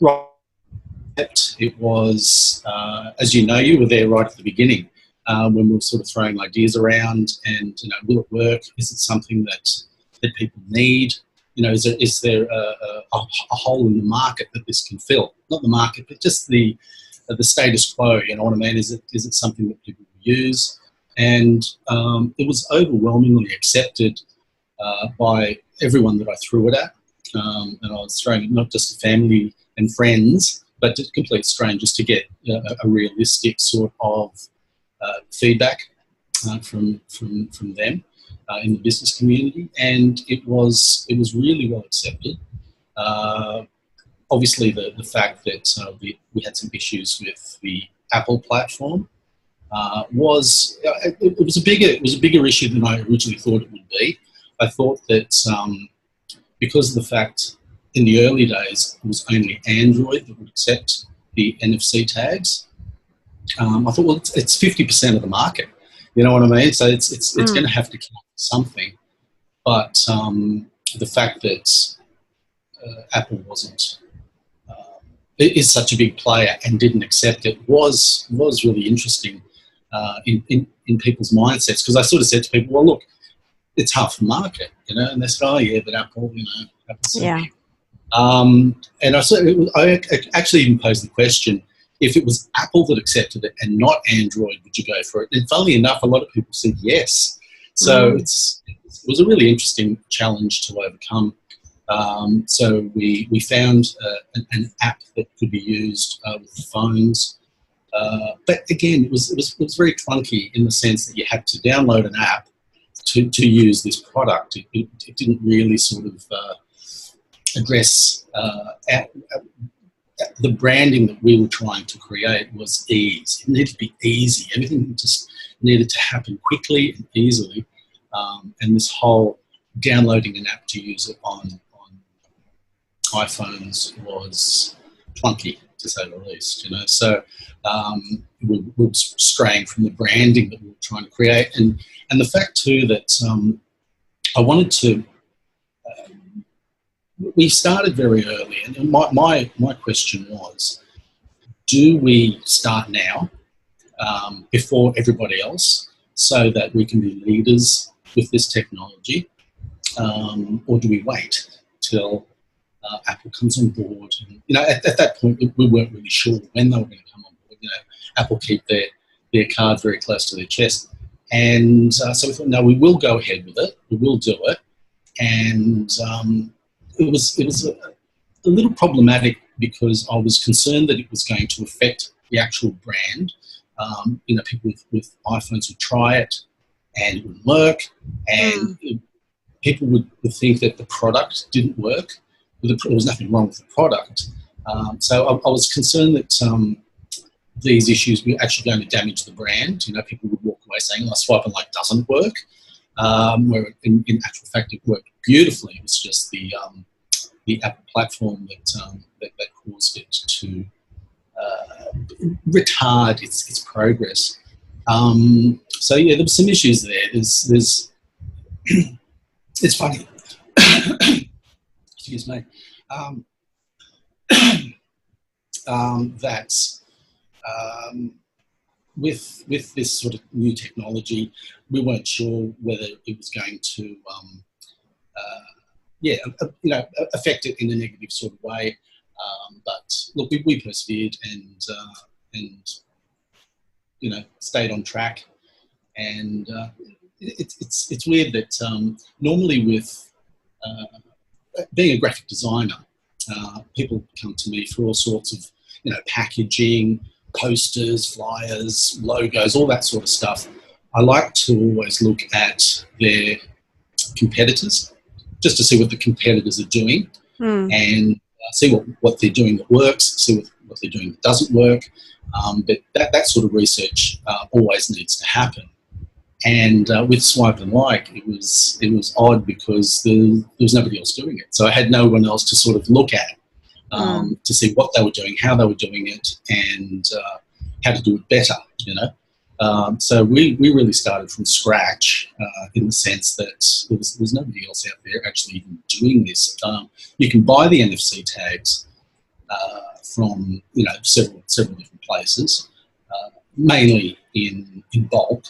right. It was, as you know, you were there right at the beginning when we were sort of throwing ideas around and, will it work? Is it something that people need? Is there a hole in the market that this can fill? Not the market, but just the status quo, you know what I mean? Is it something that people will use? And it was overwhelmingly accepted by everyone that I threw it at. And I was throwing it not just to family and friends, but to complete strangers to get a realistic sort of feedback from them in the business community, and it was really well accepted. Obviously, the fact that we had some issues with the Apple platform was a bigger issue than I originally thought it would be. I thought that because of the fact in the early days it was only Android that would accept the NFC tags, I thought, well, it's 50% of the market. You know what I mean? So it's going to have to count for something. But the fact that Apple is such a big player and didn't accept it was really interesting in people's mindsets. Because I sort of said to people, well, look, it's half the market, and they said, oh yeah, but Apple, Apple's so big. And I actually even posed the question, if it was Apple that accepted it and not Android, would you go for it? And funnily enough, a lot of people said yes. So it was a really interesting challenge to overcome. So we found an app that could be used with phones. But again, it was very clunky in the sense that you had to download an app to use this product. It didn't really sort of address the branding that we were trying to create was ease. It needed to be easy. Everything just needed to happen quickly and easily. And this whole downloading an app to use it on iPhones was clunky, to say the least. So we were straying from the branding that we were trying to create, and the fact too that I wanted to. We started very early, and my question was, do we start now before everybody else so that we can be leaders with this technology, or do we wait till Apple comes on board? And, at that point, we weren't really sure when they were going to come on board. Apple keep their card very close to their chest. And so we thought, no, we will go ahead with it. We will do it. And it was a little problematic because I was concerned that it was going to affect the actual brand. People with iPhones would try it and it wouldn't work, and people would think that the product didn't work. There was nothing wrong with the product. So I was concerned that these issues were actually going to damage the brand. People would walk away saying, "Oh, Swipe and Like doesn't work," where in actual fact it worked beautifully. It was just the Apple platform that caused it to retard its progress. So yeah, there were some issues there. There's it's funny. Excuse me. That's with this sort of new technology, we weren't sure whether it was going to affect it in a negative sort of way. But look, we persevered and stayed on track. And it's weird that normally with being a graphic designer, people come to me for all sorts of packaging, posters, flyers, logos, all that sort of stuff. I like to always look at their competitors just to see what the competitors are doing and see what they're doing that works, see what they're doing that doesn't work. But that sort of research always needs to happen. And with Swipe and Like, it was odd because there was nobody else doing it. So I had no one else to sort of look at to see what they were doing, how they were doing it, and how to do it better, So we really started from scratch in the sense that there was nobody else out there actually even doing this. You can buy the NFC tags from several different places, mainly in bulk,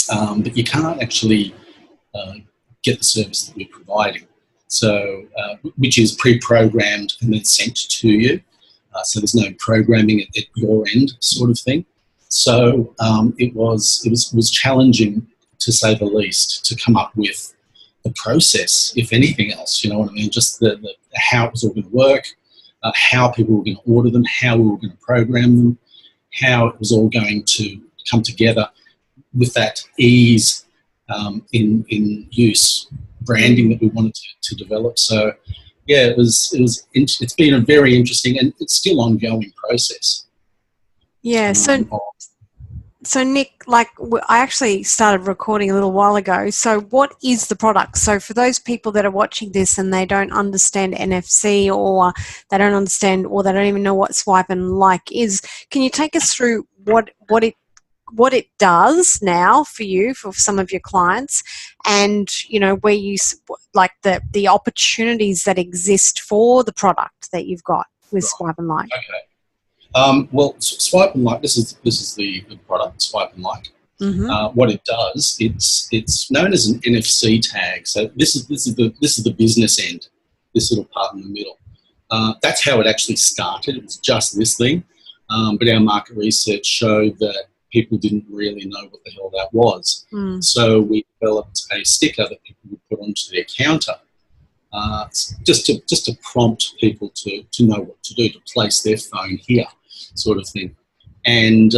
but you can't actually get the service that we're providing. So, which is pre-programmed and then sent to you. So there's no programming at your end, sort of thing. So it was challenging, to say the least, to come up with the process, if anything else. You know what I mean? Just the how it was all going to work, how people were going to order them, how we were going to program them, how it was all going to come together with that ease in use branding that we wanted to develop. So yeah, it's been a very interesting, and it's still ongoing process. Yeah. So Nic, like, I actually started recording a little while ago. So what is the product? So for those people that are watching this and they don't understand NFC, or they don't understand, or they don't even know what Swipe and Like is, can you take us through what it does now for you, for some of your clients, and where you like the opportunities that exist for the product that you've got with Swipe and Like? Okay. Well, Swipe and Like. This is the product, Swipe and Like. Mm-hmm. What it does, it's known as an NFC tag. So this is the business end. This little part in the middle. That's how it actually started. It was just this thing, but our market research showed that people didn't really know what the hell that was. So we developed a sticker that people would put onto their counter, just to prompt people to know what to do, to place their phone here, sort of thing. And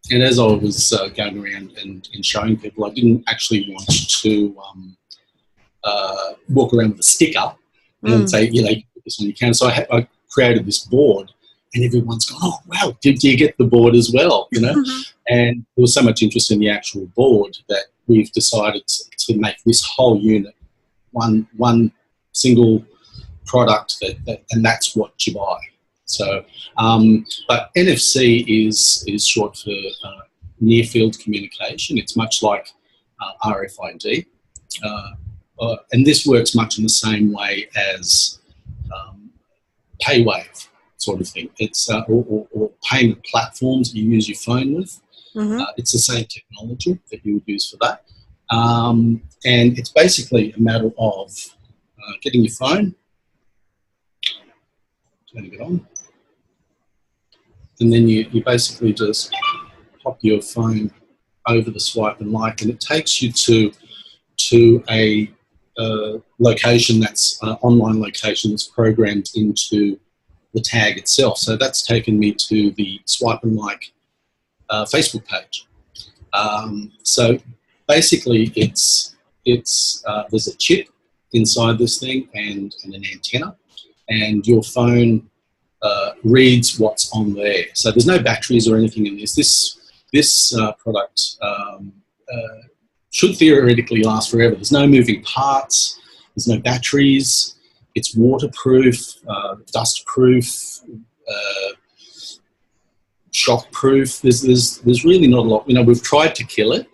as I was going around and showing people, I didn't actually want to walk around with a sticker and say, you put this on your counter. So I created this board, and everyone's gone, oh, wow, do you get the board as well, Mm-hmm. And there was so much interest in the actual board that we've decided to make this whole unit one single product, and that's what you buy. So, but NFC is short for near field communication. It's much like RFID, and this works much in the same way as PayWave, sort of thing. It's or payment platforms you use your phone with. Mm-hmm. It's the same technology that you would use for that. And it's basically a matter of getting your phone, turning it on, and then you basically just pop your phone over the Swipe and Like, and it takes you to a location that's online location that's programmed into the tag itself. So that's taken me to the Swipe and Like Facebook page. So basically, it's there's a chip inside this thing and an antenna, and your phone reads what's on there. So there's no batteries or anything in this. This product should theoretically last forever. There's no moving parts. There's no batteries. It's waterproof, dustproof, shockproof. There's really not a lot. We've tried to kill it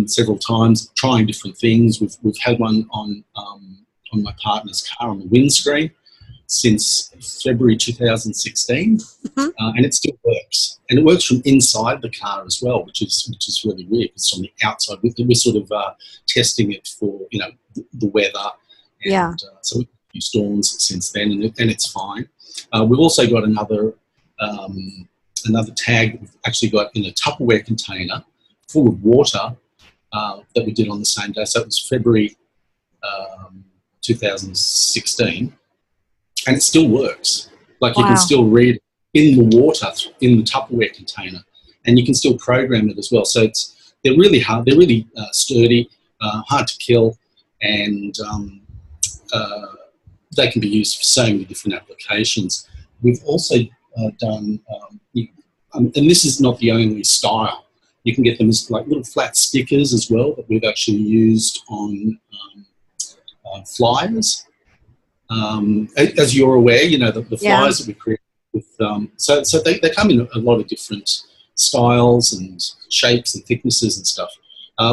several times, trying different things. We've had one on my partner's car on the windscreen since February 2016, and it still works. And it works from inside the car as well, which is really weird. It's from the outside. We're sort of testing it for the weather. And, so we've had a few storms since then, and it's fine. We've also got another tag we've actually got in a Tupperware container full of water that we did on the same day. So it was February 2016, and it still works. Like, you can still read in the water in the Tupperware container, and you can still program it as well. So they're really hard. They're really sturdy, hard to kill, and they can be used for so many different applications. We've also done, and this is not the only style. You can get them as like little flat stickers as well that we've actually used on flyers. As you're aware, the flyers that we create with, so they come in a lot of different styles and shapes and thicknesses and stuff.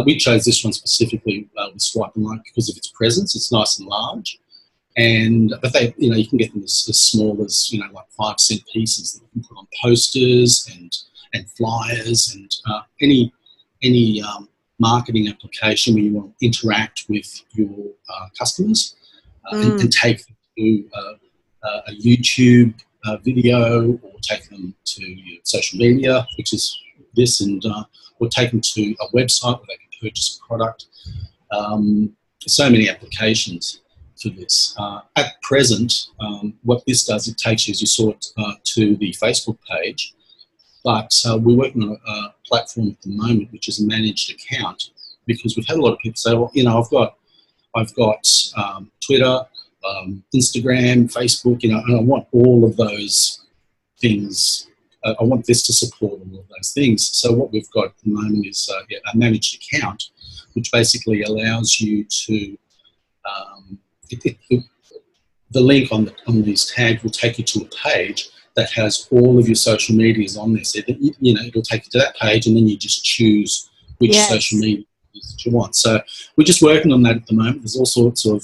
We chose this one specifically with Swipe and Like because of its presence. It's nice and large. but they, you can get them as small as, like 5-cent pieces that you can put on posters and flyers and any marketing application where you want to interact with your customers and take them to a YouTube video, or take them to your social media, which is this, or take them to a website where they can purchase a product. So many applications for this. At present, what this does, it takes you, as you saw it, to the Facebook page, but we're working on a platform at the moment which is a managed account, because we've had a lot of people say, well, I've got Twitter, Instagram, Facebook, and I want all of those things. I want this to support all of those things. So what we've got at the moment is a managed account, which basically allows you to, the link on these tags will take you to a page that has all of your social medias on there. So that, it'll take you to that page, and then you just choose which social media that you want. So we're just working on that at the moment. There's all sorts of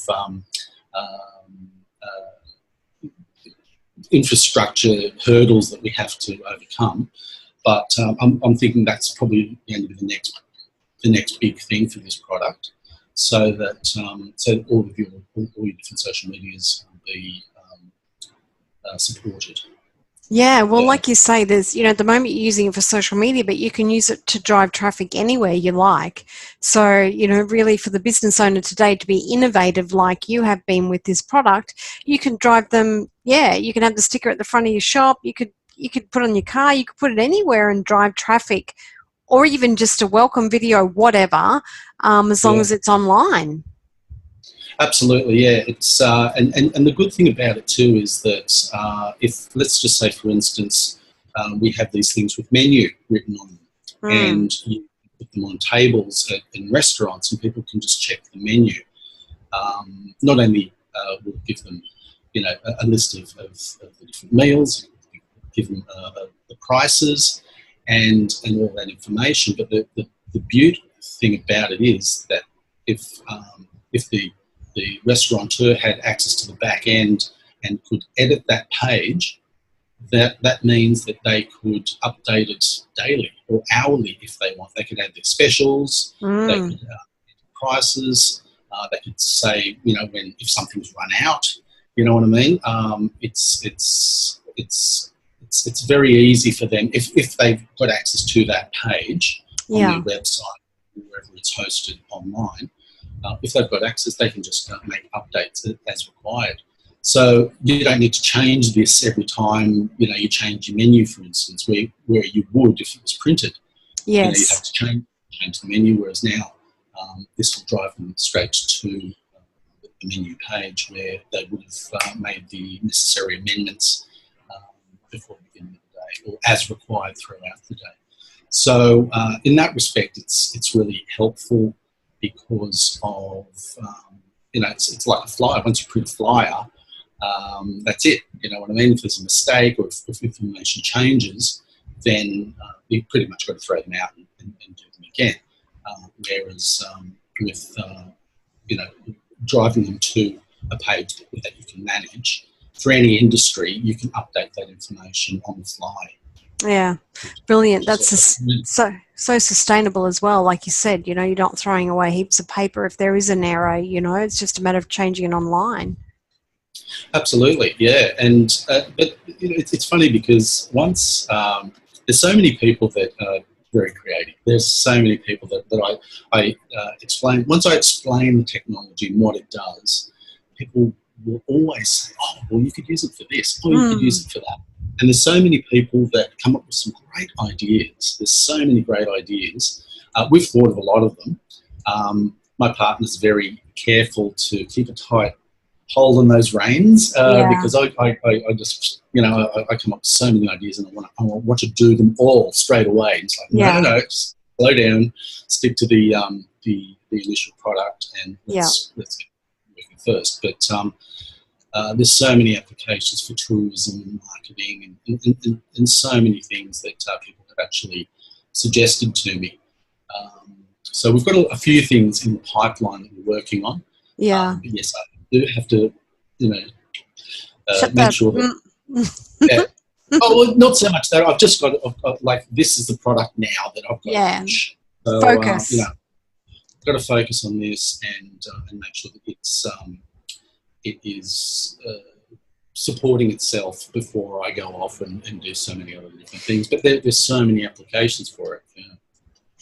infrastructure hurdles that we have to overcome, but I'm thinking that's probably going to be the next big thing for this product, so that all your different social medias will be supported. Yeah, well, like you say, there's, at the moment you're using it for social media, but you can use it to drive traffic anywhere you like. So, really for the business owner today to be innovative like you have been with this product, you can drive them, you can have the sticker at the front of your shop, you could put it on your car, you could put it anywhere and drive traffic, or even just a welcome video, whatever, as long as it's online. Absolutely, yeah. It's and the good thing about it too is that if, let's just say, for instance, we have these things with menu written on them, and you put them on tables in restaurants, and people can just check the menu. Not only we'll give them, a list of the different meals, give them the prices and all that information, but the beautiful thing about it is that if the restaurateur had access to the back end and could edit that page, that means that they could update it daily or hourly if they want. They could add their specials, they could add prices, they could say, if something's run out, you know what I mean? It's very easy for them if they've got access to that page on their website, wherever it's hosted online. If they've got access, they can just make updates as required. So you don't need to change this every time, you change your menu, for instance, where you would if it was printed. Yes. You'd have to change the menu, whereas now this will drive them straight to the menu page where they would have made the necessary amendments before the beginning of the day, or as required throughout the day. So in that respect, it's really helpful, because of, it's like a flyer. Once you print a flyer, that's it. You know what I mean? If there's a mistake or if information changes, then you've pretty much got to throw them out and do them again. Whereas with, driving them to a page that you can manage, for any industry, you can update that information on the fly. Yeah, brilliant. That's so sustainable as well. Like you said, you're not throwing away heaps of paper if there is an error. It's just a matter of changing it online. Absolutely, yeah. And but it's funny because once there's so many people that are very creative. There's so many people that I explain. Once I explain the technology and what it does, people will always say, "Oh, well, you could use it for this, or you could use it for that." And there's so many people that come up with some great ideas. There's so many great ideas. We've thought of a lot of them. My partner's very careful to keep a tight hold on those reins because I just, I come up with so many ideas and I want to do them all straight away. It's like, no, just slow down, stick to the initial product, and let's get working first. But there's so many applications for tourism and marketing and so many things that people have actually suggested to me. So we've got a few things in the pipeline that we're working on. Yeah. But yes, I do have to you know, Shut make that. sure that, yeah. Oh, well, not so much that I've got like, this is the product now that I've got to launch. So, Focus. you know, I've got to focus on this and make sure that it is supporting itself before I go off and do so many other different things. But there's so many applications for it. Yeah.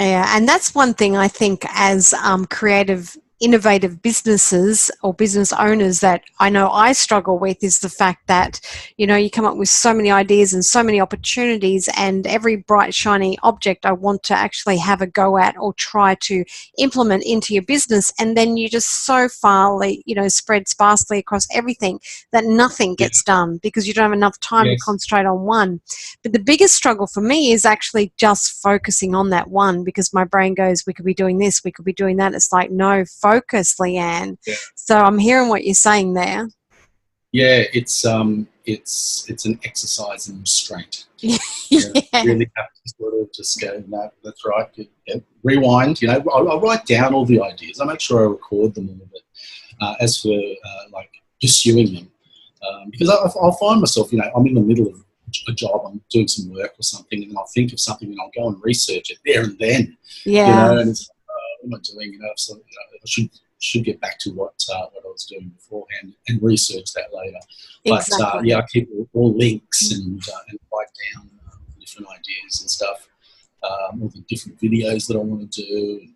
Yeah, and that's one thing I think as creative, innovative businesses or business owners that I know I struggle with is the fact that, you know, you come up with so many ideas and so many opportunities, and every bright, shiny object I want to actually have a go at or try to implement into your business, and then you just so far, you know, spread sparsely across everything that nothing gets done because you don't have enough time to concentrate on one. But the biggest struggle for me is actually just focusing on that one, because my brain goes, we could be doing this, we could be doing that. It's like, no, focus, Leanne. Yeah. So I'm hearing what you're saying there. Yeah, it's an exercise in restraint. Yeah. You really have to sort of just go, no, that's right. Yeah. Rewind. You know, I'll write down all the ideas. I make sure I record them a little bit. As for like pursuing them, because I'll find myself, you know, I'm in the middle of a job, I'm doing some work or something, and I'll think of something and I'll go and research it there and then. Yeah. You know, and it's like, what am I doing? You know, so, you know, I should get back to what I was doing beforehand and research that later. Exactly. But yeah, I keep all links and write down different ideas and stuff, all the different videos that I want to do.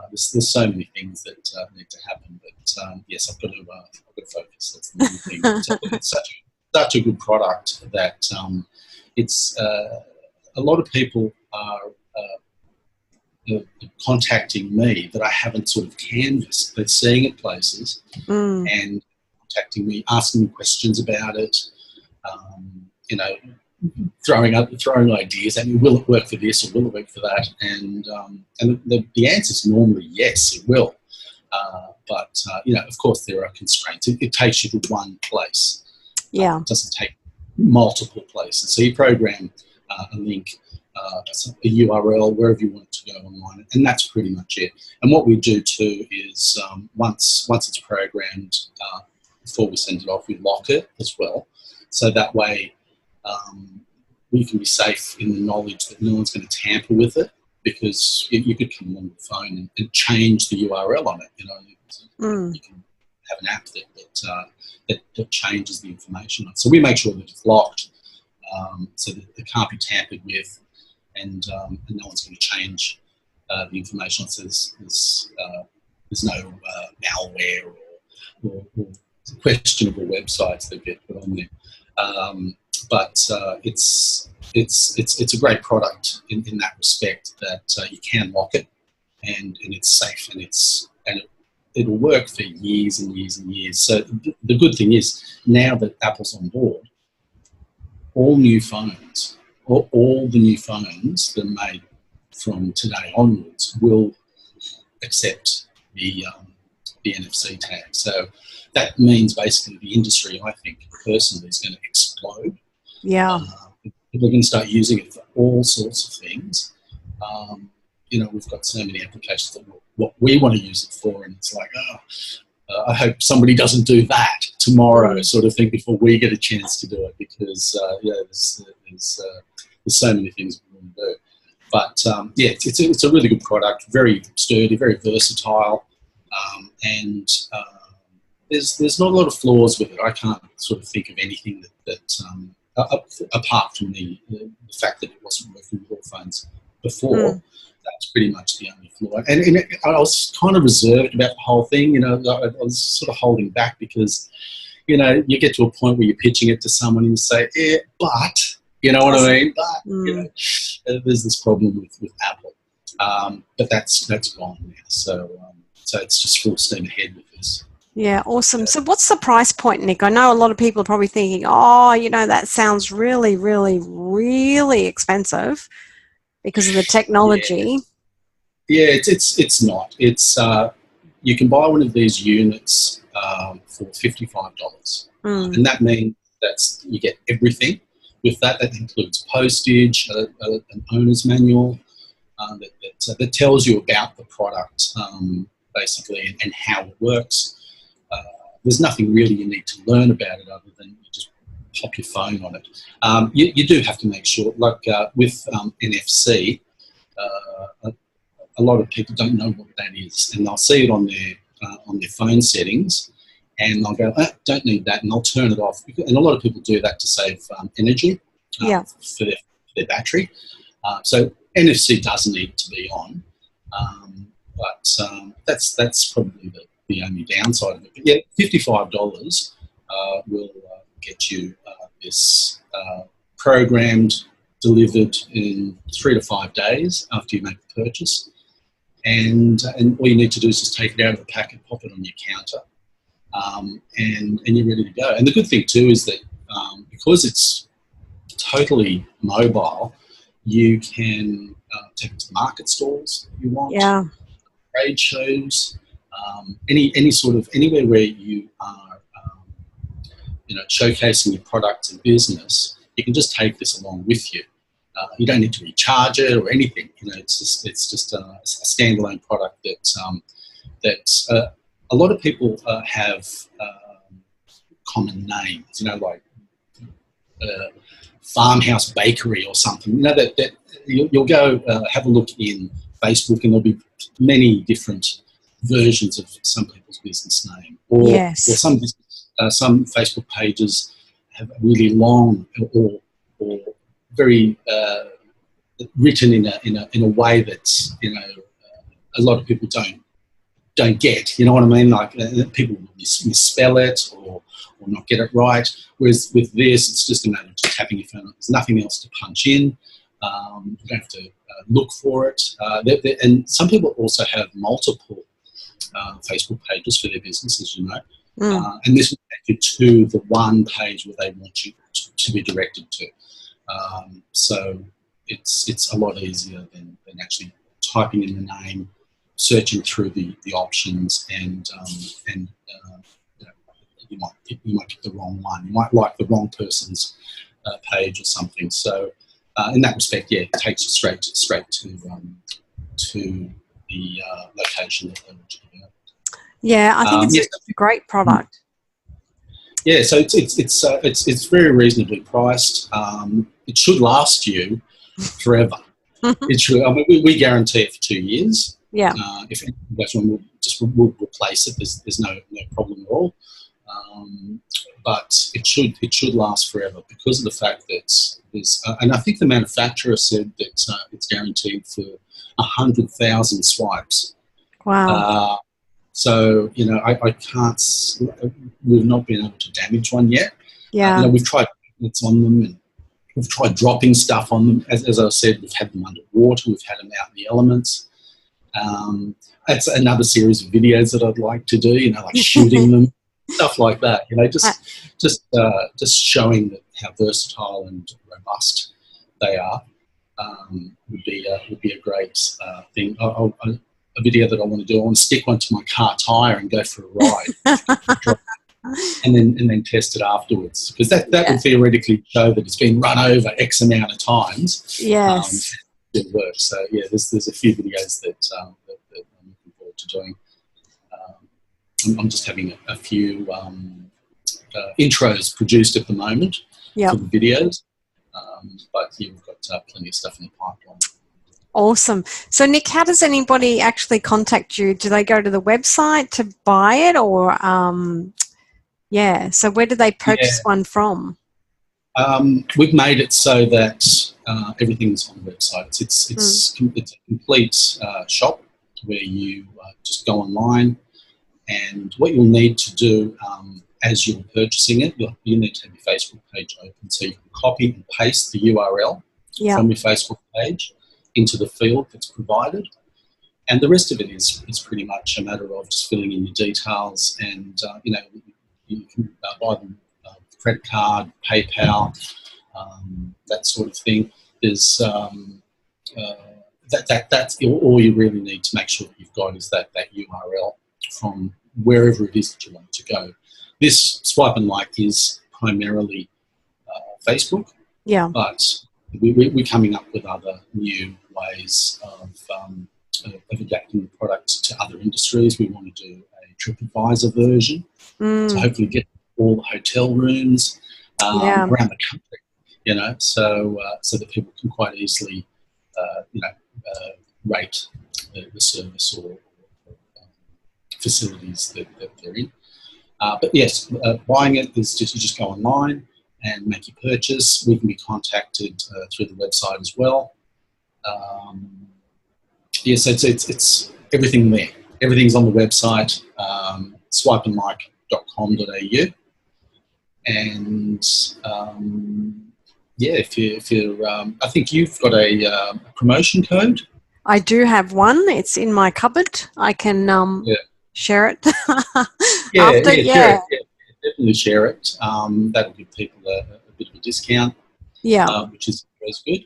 There's so many things that need to happen, but yes, I've got to focus. That's the main thing. It's such a good product that it's a lot of people are contacting me that I haven't sort of canvassed. They're seeing it places and contacting me, asking me questions about it. You know, throwing ideas at me. Will it work for this or will it work for that? And the answer is normally yes, it will. But you know, of course, there are constraints. It takes you to one place. Yeah, it doesn't take multiple places. So you program a link, a URL, wherever you want it to go online, and that's pretty much it. And what we do too is once it's programmed, before we send it off, we lock it as well, so that way we can be safe in the knowledge that no one's going to tamper with it, because you could come on the phone and change the URL on it. You know, you can have an app that changes the information. So we make sure that it's locked, so that it can't be tampered with, and no one's going to change the information. So there's no malware or questionable websites that get put on there. But it's a great product in that respect, that you can lock it and it's safe, and it'll work for years and years and years. So the good thing is, now that Apple's on board, all new phones, or all the new phones that are made from today onwards, will accept the NFC tag. So that means basically the industry, I think, personally, is going to explode. Yeah. People are going to start using it for all sorts of things. You know, we've got so many applications that what we want to use it for, and it's like, I hope somebody doesn't do that tomorrow, sort of thing, before we get a chance to do it, because there's so many things we want to do. But yeah, it's a really good product, very sturdy, very versatile, and there's not a lot of flaws with it. I can't sort of think of anything that apart from the fact that it wasn't working with all phones before. That's pretty much the only flaw. And I was kind of reserved about the whole thing. You know, I was sort of holding back because, you know, you get to a point where you're pitching it to someone and you say, yeah, but, you know what I mean? But, you know, there's this problem with Apple. But that's gone now. So it's just full steam ahead with this. Yeah, awesome. So what's the price point, Nic? I know a lot of people are probably thinking, oh, you know, that sounds really, really, really expensive because of the technology. Yeah, it's not. It's you can buy one of these units for $55, and that means you get everything with that. That includes postage, an owner's manual that tells you about the product, basically, and how it works. there's nothing really you need to learn about it other than you just pop your phone on it. You do have to make sure, like with NFC, a lot of people don't know what that is, and they'll see it on their phone settings, and they'll go, don't need that, and they'll turn it off. And a lot of people do that to save energy for their battery. So NFC doesn't need to be on, but that's probably the only downside of it. But yeah, $55 will get you this programmed, delivered in 3 to 5 days after you make the purchase. And all you need to do is just take it out of the packet, pop it on your counter, and you're ready to go. And the good thing too is that because it's totally mobile, you can take it to market stalls if you want, trade shows, any sort of anywhere where you are, showcasing your product and business. You can just take this along with you. You don't need to recharge it or anything. It's just a standalone product that a lot of people have common names. Like Farmhouse Bakery or something. That you'll go have a look in Facebook, and there'll be many different versions of some people's business name, or some Facebook pages have really long or very written in a way that a lot of people don't get. You know what I mean? Like people misspell it or not get it right. Whereas with this, it's just a matter of just tapping your phone. There's nothing else to punch in. You don't have to look for it. And some people also have multiple Facebook pages for their business, as you know. And this will take you to the one page where they want you to be directed to. So it's a lot easier than actually typing in the name, searching through the options, and you might get the wrong one. You might like the wrong person's page or something. So in that respect, it takes you straight to the location that they want you to go. Yeah, I think it's a great product. Yeah, so it's very reasonably priced. It should last you forever. It should. I mean, we guarantee it for 2 years. Yeah. If anything goes wrong, we'll replace it. There's no problem at all. But it should last forever because of the fact that there's. And I think the manufacturer said that it's guaranteed for 100,000 swipes. Wow. So, I can't, we've not been able to damage one yet. Yeah. We've tried it's on them, and we've tried dropping stuff on them. As I said, we've had them underwater, we've had them out in the elements. That's another series of videos that I'd like to do, like shooting them, stuff like that, just showing that how versatile and robust they are would be a great thing. A video that I want to do. I want to stick one to my car tyre and go for a ride, and then test it afterwards, because that would theoretically show that it's been run over X amount of times. Yes, it works. So there's a few videos that I'm looking forward to doing. I'm just having a few intros produced at the moment for the videos, but we've got plenty of stuff in the pipeline. Awesome. So, Nic, how does anybody actually contact you? Do they go to the website to buy it, or so where do they purchase one from? We've made it so that everything's on the website. It's a complete shop where you just go online, and what you'll need to do as you're purchasing it, you need to have your Facebook page open, so you can copy and paste the URL from your Facebook page into the field that's provided, and the rest of it is pretty much a matter of just filling in your details, and you can buy them credit card, PayPal, that sort of thing. There's that's all you really need to make sure that you've got is that URL from wherever it is that you want to go. This Swipe and Like is primarily Facebook, but we're coming up with other new ways of adapting the product to other industries. We want to do a TripAdvisor version. So hopefully get all the hotel rooms Yeah. around the country, you know, so that people can quite easily, rate the service or facilities that they're in. But yes, buying it is you just go online and make your purchase. We can be contacted through the website as well. So it's everything there. Everything's on the website, swipeandlike.com.au. And if you're, I think you've got a promotion code. I do have one. It's in my cupboard. I can share it. Share it. Yeah, definitely share it. That'll give people a bit of a discount. Yeah. Which is always good.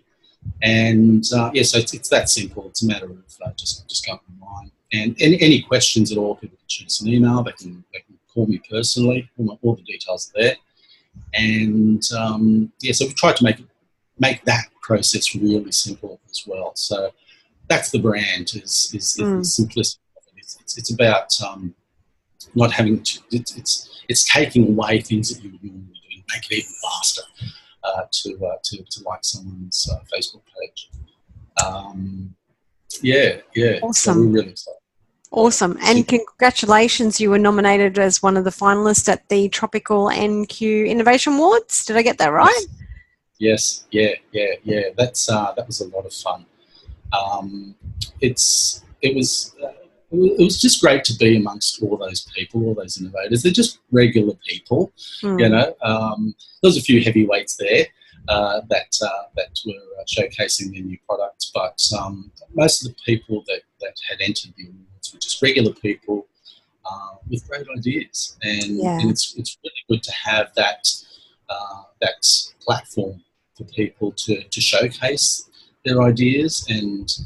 And so it's that simple. It's a matter of just going online. And any questions at all, people can shoot us an email. They can call me personally. All the details are there. And so we've tried to make that process really simple as well. So that's the brand is the simplicity. It's about not having to. It's taking away things that you would normally do and make it even faster to like someone's Facebook page. Awesome. So we're really excited. Awesome. And congratulations, you were nominated as one of the finalists at the Tropical NQ Innovation Awards. Did I get that right? Yes. Yeah. That was a lot of fun. It was just great to be amongst all those people, all those innovators. They're just regular people, you know. There was a few heavyweights there that were showcasing their new products, but most of the people that had entered the awards were just regular people with great ideas, and it's really good to have that platform for people to showcase their ideas and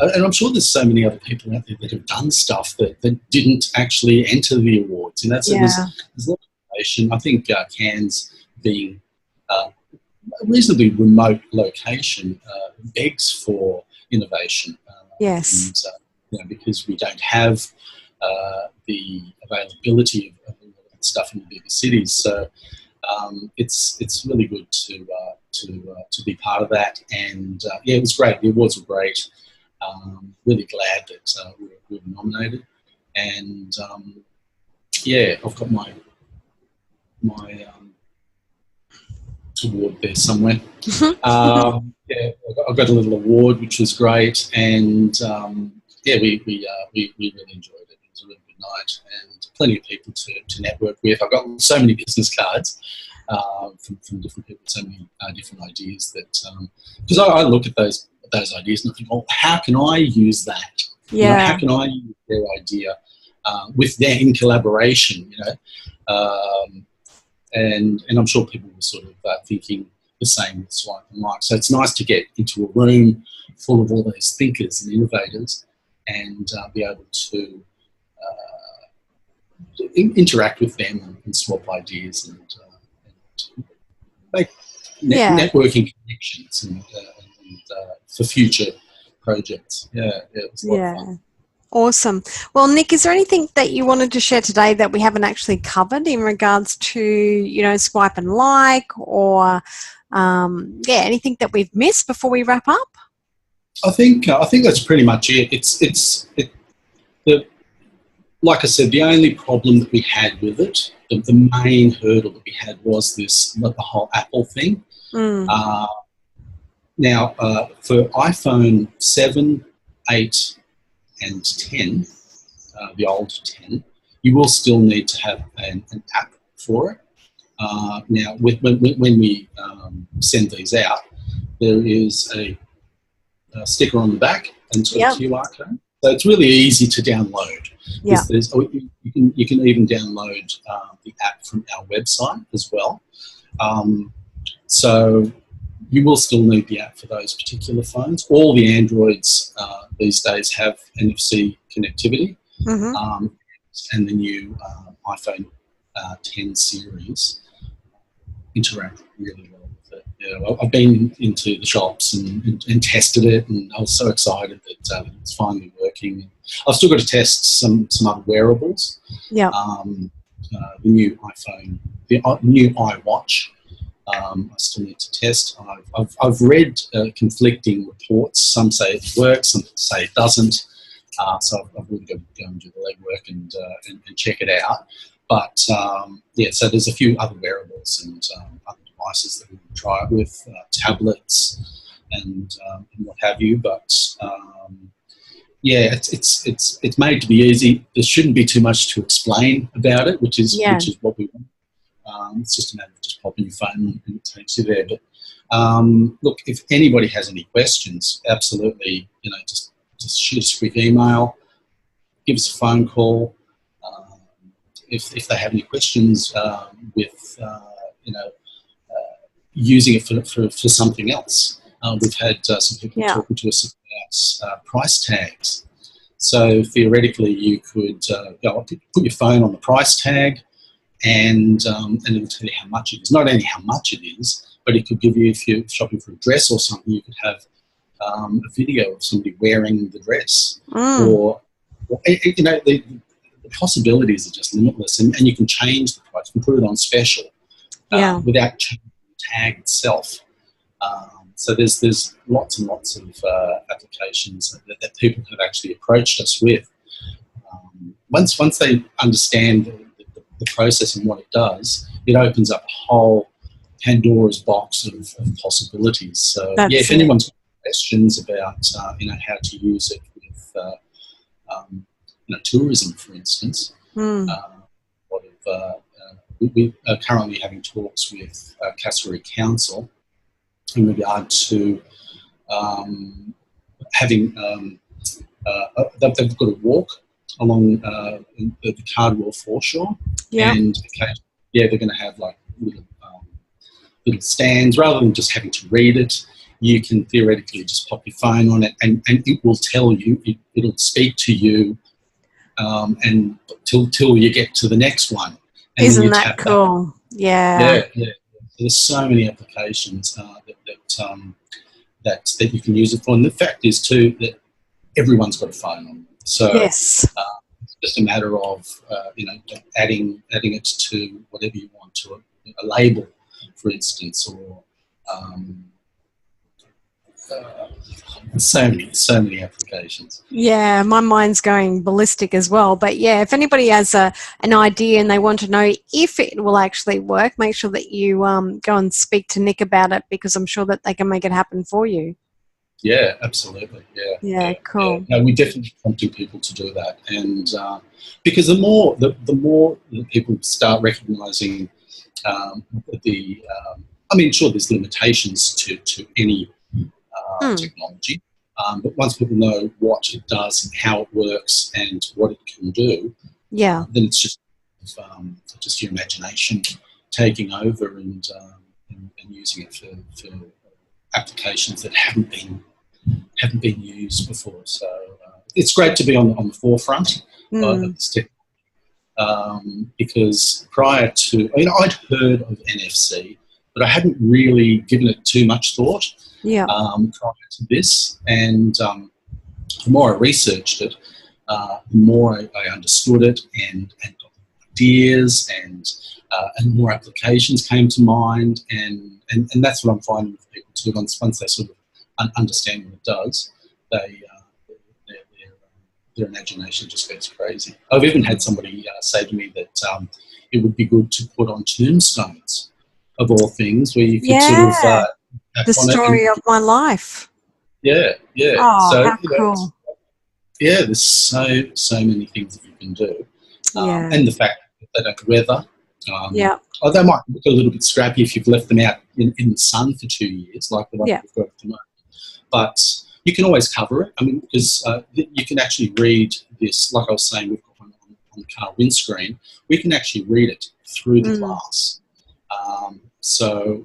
I'm sure there's so many other people out there that have done stuff that didn't actually enter the awards. You know, so there's a lot of innovation. I think Cairns being a reasonably remote location begs for innovation. Yes. And, because we don't have the availability of stuff in the bigger cities, so it's really good to be part of that. And it was great. The awards were great. Really glad that we were nominated, and I've got my award there somewhere. I got a little award, which was great, and we really enjoyed it. It was a really good night, and plenty of people to network with. I got so many business cards from different people, so many different ideas that because I look at those ideas and I think, how can I use that? Yeah. You know, how can I use their idea with them in collaboration? You know, and I'm sure people were sort of thinking the same with Swipe and Like. So it's nice to get into a room full of all those thinkers and innovators and be able to interact with them and swap ideas and make networking connections and for future projects. It was a lot of fun. Awesome. Well, Nic, is there anything that you wanted to share today that we haven't actually covered in regards to, Swipe and Like, or anything that we've missed before we wrap up? I think that's pretty much it. Like I said, the only problem that we had with it, the main hurdle that we had was the whole Apple thing. Now, for iPhone 7, 8, and 10, the old 10, you will still need to have an app for it. Now, when we send these out, there is a sticker on the back and sort of QR code. So it's really easy to download. Yeah. You can even download the app from our website as well. So you will still need the app for those particular phones. All the Androids these days have NFC connectivity, and the new iPhone 10 series interact really well with it. Yeah, well, I've been into the shops and tested it, and I was so excited that it's finally working. I've still got to test some other wearables. Yeah. The new iPhone, the new iWatch. I still need to test. I've read conflicting reports. Some say it works, some say it doesn't. So I've really got to go and do the legwork and check it out. But yeah, so there's a few other wearables and other devices that we can try it with, tablets and what have you. But yeah, it's made to be easy. There shouldn't be too much to explain about it, which is what we want. It's just a matter of just popping your phone and it takes you there. But look, if anybody has any questions, absolutely, just shoot us a quick email, give us a phone call. If they have any questions with using it for something else, we've had some people talking to us about price tags. So theoretically, you could put your phone on the price tag, and it'll tell you how much it is. Not only how much it is, but it could give you, if you're shopping for a dress or something, you could have a video of somebody wearing the dress, or the possibilities are just limitless, and you can change the price. You can put it on special without changing the tag itself. So there's lots and lots of applications that people have actually approached us with. Once they understand the process and what it does, it opens up a whole Pandora's box of possibilities. So if anyone's got questions about how to use it with tourism, for instance, we are currently having talks with Cassowary Council in regard to having they've got a walk along the Cardwell foreshore, and they're going to have like little stands. Rather than just having to read it, you can theoretically just pop your phone on it, and it will tell you. It'll speak to you, and till you get to the next one. And isn't that cool? Yeah. There's so many applications that you can use it for, and the fact is too that everyone's got a phone on them. So it's just a matter of adding it to whatever you want, to a label, for instance, or so many applications. Yeah, my mind's going ballistic as well. But yeah, if anybody has an idea and they want to know if it will actually work, make sure that you go and speak to Nic about it, because I'm sure that they can make it happen for you. Yeah, absolutely. Yeah, cool. Yeah. No, we're definitely prompting people to do that, and because the more that people start recognising sure, there's limitations to any technology, but once people know what it does and how it works and what it can do, then it's just your imagination taking over and using it for applications that haven't been used before. So it's great to be on the forefront of this technology, because prior to, I'd heard of NFC, but I hadn't really given it too much thought prior to this. And the more I researched it, the more I understood it and got ideas, and more applications came to mind, and that's what I'm finding with people too. Once they sort of understand what it does, their imagination just goes crazy. I've even had somebody say to me that it would be good to put on tombstones, of all things, where you could sort of the story of my life. Yeah. Oh, so, how cool. Yeah, there's so many things that you can do. And the fact that they don't weather. They might look a little bit scrappy if you've left them out in the sun for 2 years, like the one we've got at the moment. But you can always cover it. Because you can actually read this, like I was saying, we've got one on the car windscreen. We can actually read it through the glass. So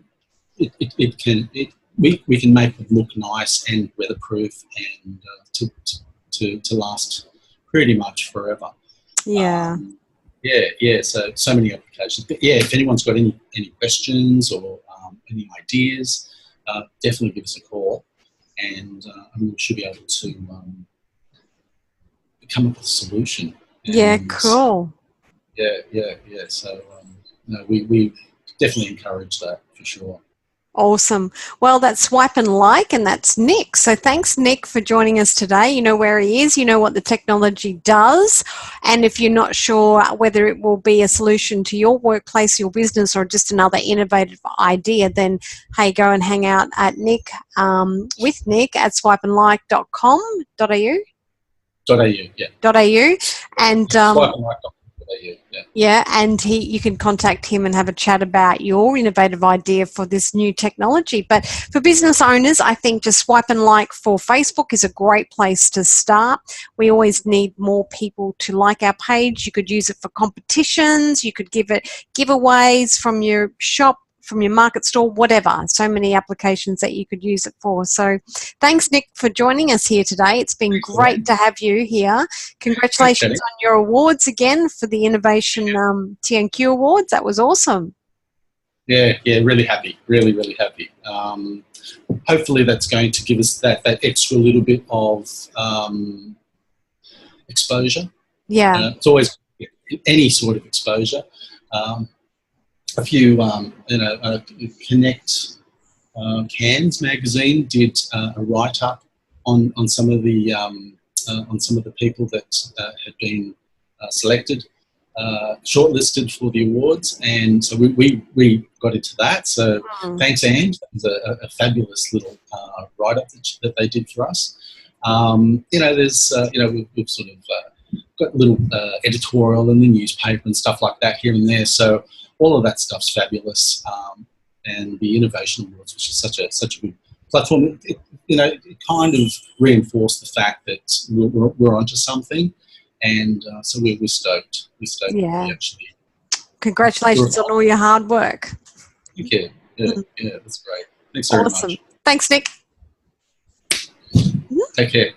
we can make it look nice and weatherproof, and to last pretty much forever. Yeah. So many applications. But yeah, if anyone's got any questions or any ideas, definitely give us a call, and we should be able to come up with a solution. Yeah, And cool. Yeah. So no, we definitely encourage that for sure. Awesome. Well, that's Swipe and Like, and that's Nic. So thanks, Nic, for joining us today. You know where he is. You know what the technology does. And if you're not sure whether it will be a solution to your workplace, your business, or just another innovative idea, then, hey, go and hang out at Nic, with Nic at swipeandlike.com.au. .au, yeah. .au. And Swipeandlike.com.au, yeah. yeah, and you can contact him and have a chat about your innovative idea for this new technology. But for business owners, I think just Swipe and Like for Facebook is a great place to start. We always need more people to like our page. You could use it for competitions. You could give it giveaways from your shop, from your market store, whatever. So many applications that you could use it for. So thanks, Nic, for joining us here today. It's been great to have you here. Congratulations on your awards again for the Innovation TNQ Awards. That was awesome. Yeah, really happy. Really happy. Hopefully that's going to give us that extra little bit of exposure. Yeah. It's always any sort of exposure. A few, Connect Cans magazine did a write-up on some of the people that had been selected, shortlisted for the awards, and so we got into that. So thanks, Anne. That was a fabulous little write-up that they did for us. There's we've sort of got a little editorial in the newspaper and stuff like that here and there. So all of that stuff's fabulous, and the Innovation Awards, which is such a good platform, it kind of reinforced the fact that we're onto something, and so we're stoked. We're stoked. Yeah. Actually. Congratulations on all your hard work. Thank you. Yeah, that's great. Thanks very much. Thanks, Nic. Take care.